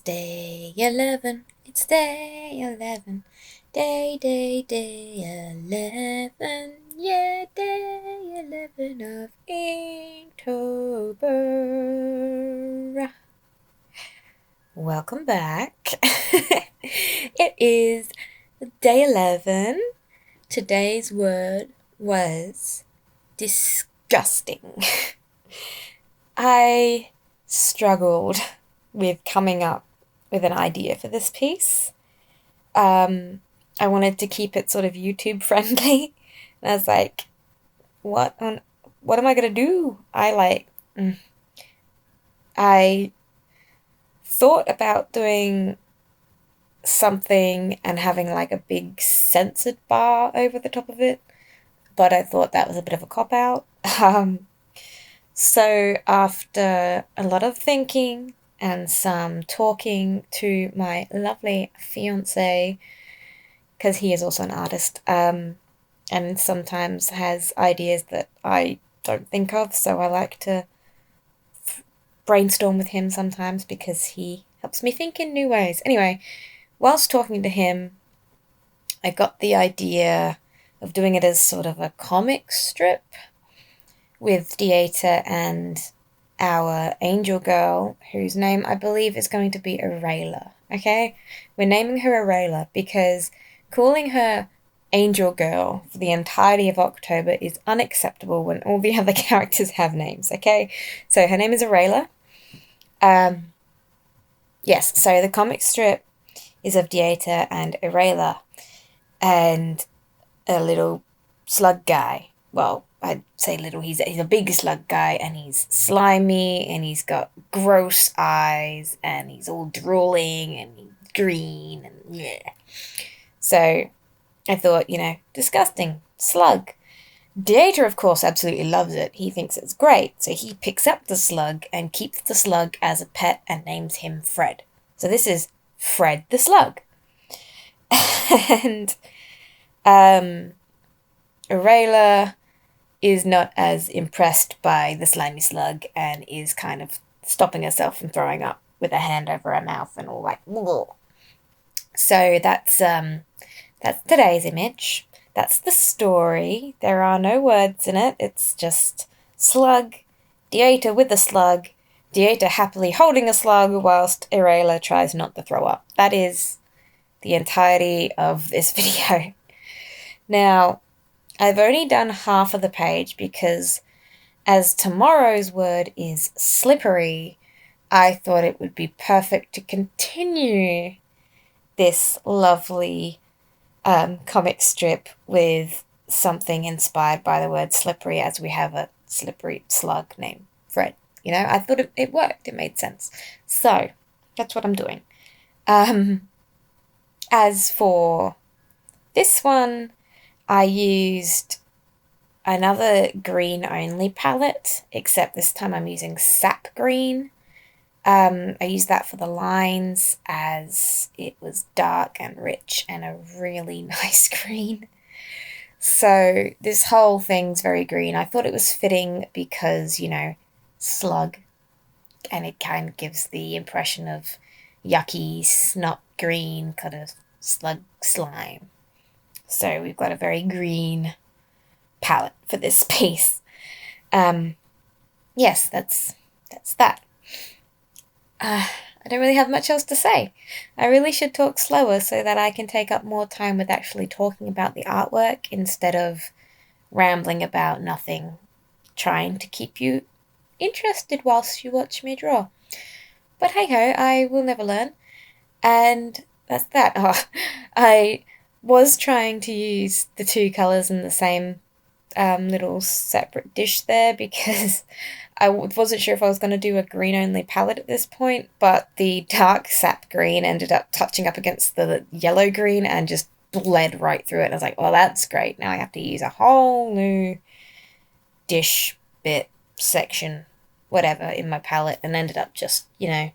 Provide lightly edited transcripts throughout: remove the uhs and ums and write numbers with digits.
day 11. It's day 11. Day 11. Yeah, day 11 of Inktober. Welcome back. It is day 11. Today's word was disgusting. I struggled with coming up with an idea for this piece. I wanted to keep it sort of YouTube friendly. And I was like, what am I gonna do? I thought about doing something and having like a big censored bar over the top of it, but I thought that was a bit of a cop-out. So after a lot of thinking and some talking to my lovely fiance, because he is also an artist, and sometimes has ideas that I don't think of, so I like to brainstorm with him sometimes because he helps me think in new ways. Anyway, whilst talking to him, I got the idea of doing it as sort of a comic strip with Dieta and our angel girl, whose name I believe is going to be Arayla, okay? We're naming her Arayla because calling her angel girl for the entirety of October is unacceptable when all the other characters have names, okay? So her name is Arayla. Yes, so the comic strip is of Dieta and Arayla and a little slug guy. Well, I'd say little, he's a big slug guy, and he's slimy, and he's got gross eyes, and he's all drooling, and he's green, and yeah. So I thought, disgusting, slug. Dieter, of course, absolutely loves it. He thinks it's great, so he picks up the slug and keeps the slug as a pet and names him Fred. So this is Fred the slug. And Arayla is not as impressed by the slimy slug and is kind of stopping herself from throwing up with her hand over her mouth and all like, whoa. So that's today's image. That's the story. There are no words in it. It's just slug, Dieta with a slug, Dieta happily holding a slug whilst Arayla tries not to throw up. That is the entirety of this video. Now, I've only done half of the page because as tomorrow's word is slippery, I thought it would be perfect to continue this lovely comic strip with something inspired by the word slippery, as we have a slippery slug named Fred. I thought it worked. It made sense. So that's what I'm doing. As for this one, I used another green only palette, except this time I'm using sap green. I used that for the lines as it was dark and rich and a really nice green. So this whole thing's very green. I thought it was fitting because, slug, and it kind of gives the impression of yucky, snot green kind of slug slime. So we've got a very green palette for this piece. Yes, that's that. I don't really have much else to say. I really should talk slower so that I can take up more time with actually talking about the artwork instead of rambling about nothing, trying to keep you interested whilst you watch me draw. But hey-ho, I will never learn. And that's that. Oh, I was trying to use the two colours in the same little separate dish there because I wasn't sure if I was going to do a green only palette at this point, but the dark sap green ended up touching up against the yellow green and just bled right through it. And I was like, well, that's great. Now I have to use a whole new dish bit section, whatever, in my palette, and ended up just, then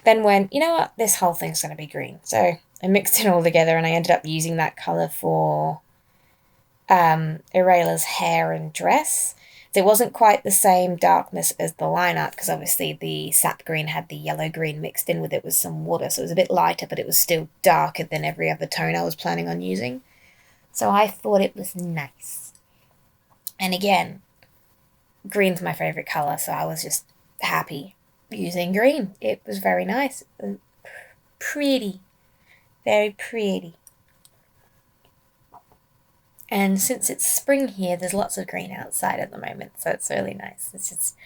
went, you know what, this whole thing's going to be green. So I mixed it all together and I ended up using that colour for Arayla's hair and dress. So it wasn't quite the same darkness as the line art because obviously the sap green had the yellow green mixed in with it with some water. So it was a bit lighter, but it was still darker than every other tone I was planning on using. So I thought it was nice. And again, green's my favourite colour, so I was just happy using green. It was very nice. Pretty. Very pretty. And since it's spring here, there's lots of green outside at the moment, so it's really nice. It's just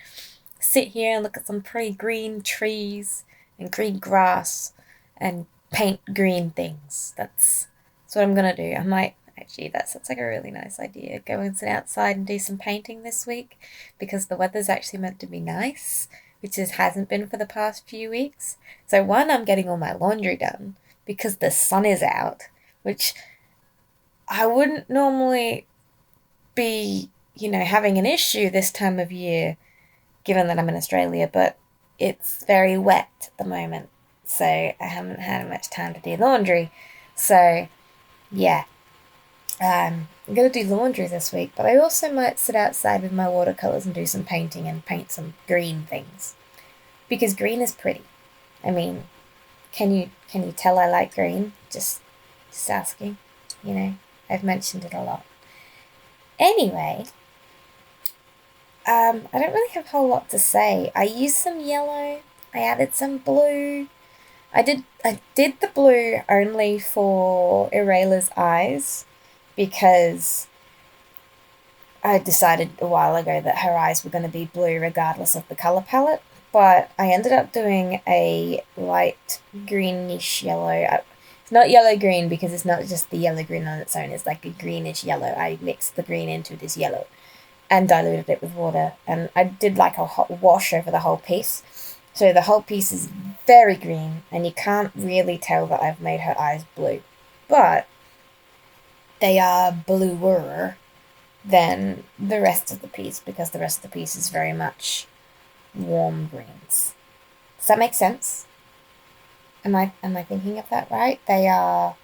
sit here and look at some pretty green trees and green grass and paint green things. That's what I'm gonna do. I might actually that sounds like a really nice idea. Go and sit outside and do some painting this week because the weather's actually meant to be nice, which it hasn't been for the past few weeks. So one, I'm getting all my laundry done because the sun is out, which I wouldn't normally be, having an issue this time of year, given that I'm in Australia, but it's very wet at the moment, so I haven't had much time to do laundry. So, yeah, I'm going to do laundry this week, but I also might sit outside with my watercolours and do some painting and paint some green things, because green is pretty. I mean, can you tell I like green? Just asking, I've mentioned it a lot. Anyway, I don't really have a whole lot to say. I used some yellow. I added some blue. I did the blue only for Irela's eyes because I decided a while ago that her eyes were going to be blue regardless of the colour palette. But I ended up doing a light greenish yellow. It's not yellow-green because it's not just the yellow-green on its own. It's like a greenish yellow. I mixed the green into this yellow and diluted it with water. And I did like a hot wash over the whole piece. So the whole piece is very green and you can't really tell that I've made her eyes blue. But they are bluer than the rest of the piece because the rest of the piece is very much warm greens. Does that make sense? Am I thinking of that right? They are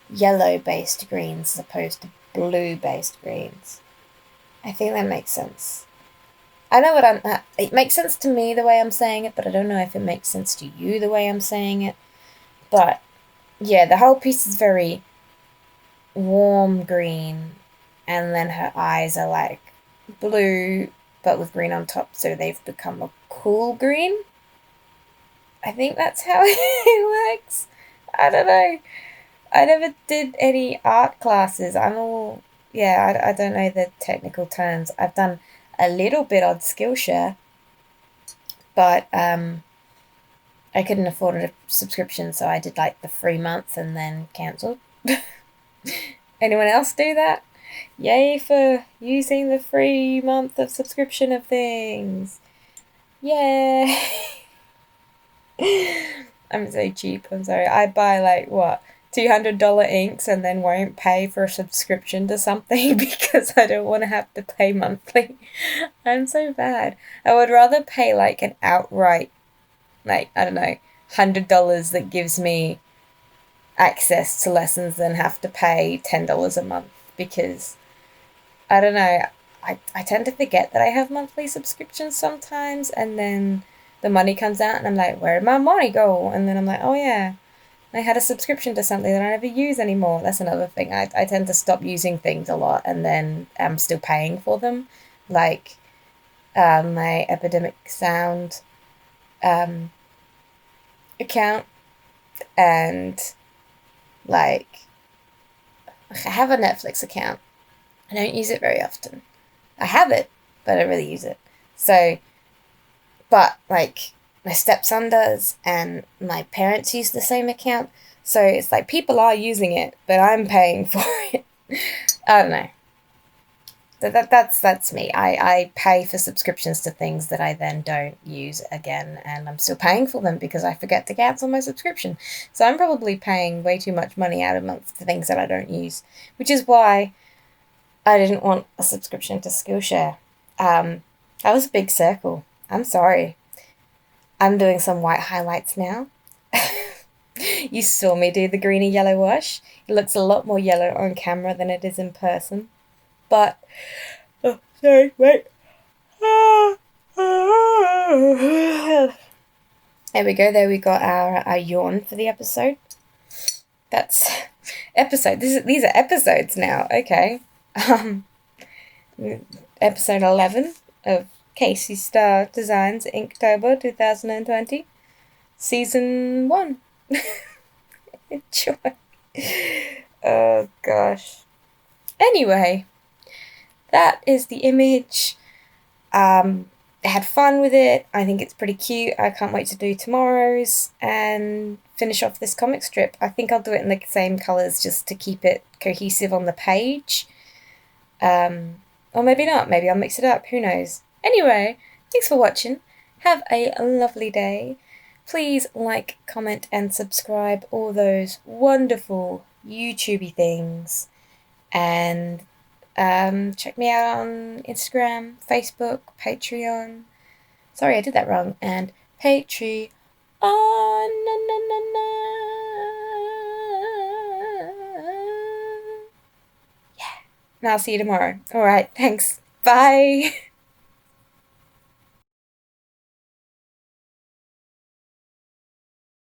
yellow-based greens as opposed to blue-based greens. I think that makes sense. I know it makes sense to me the way I'm saying it, but I don't know if it makes sense to you the way I'm saying it. But, yeah, the whole piece is very warm green, and then her eyes are like blue, but with green on top, so they've become a cool green. I think that's how it works. I don't know. I never did any art classes. I don't know the technical terms. I've done a little bit on Skillshare, but I couldn't afford a subscription, so I did like the free month and then cancelled. Anyone else do that? Yay for using the free month of subscription of things. Yay! I'm so cheap, I'm sorry. I buy like what? $200 inks and then won't pay for a subscription to something because I don't want to have to pay monthly. I'm so bad. I would rather pay like an outright, like, I don't know, $100 that gives me access to lessons than have to pay $10 a month because, I don't know, I tend to forget that I have monthly subscriptions sometimes and then the money comes out and I'm like, where did my money go? And then I'm like, oh yeah, I had a subscription to something that I never use anymore. That's another thing. I tend to stop using things a lot and then I'm still paying for them. Like my Epidemic Sound account and like I have a Netflix account. I don't use it very often. I have it, but I don't really use it. So, but like my stepson does and my parents use the same account. So it's like people are using it, but I'm paying for it. I don't know. That's me. I pay for subscriptions to things that I then don't use again, and I'm still paying for them because I forget to cancel my subscription. So I'm probably paying way too much money out a month for things that I don't use, which is why I didn't want a subscription to Skillshare. That was a big circle. I'm sorry. I'm doing some white highlights now. You saw me do the greeny yellow wash. It looks a lot more yellow on camera than it is in person. But, oh, sorry, wait. There we go. There we got our yawn for the episode. That's episode. These are episodes now. Okay. Um, episode 11 of Kaci Star Designs Inktober 2020, season 1. Enjoy. Oh gosh. Anyway, that is the image. I had fun with it. I think it's pretty cute. I can't wait to do tomorrow's and finish off this comic strip. I think I'll do it in the same colours just to keep it cohesive on the page. Or maybe not. Maybe I'll mix it up. Who knows? Anyway, thanks for watching. Have a lovely day. Please like, comment, and subscribe. All those wonderful YouTubey things. And check me out on Instagram, Facebook, Patreon. Sorry, I did that wrong. And Patreon. Na, na, na, na. Yeah. And I'll see you tomorrow. Alright, thanks. Bye.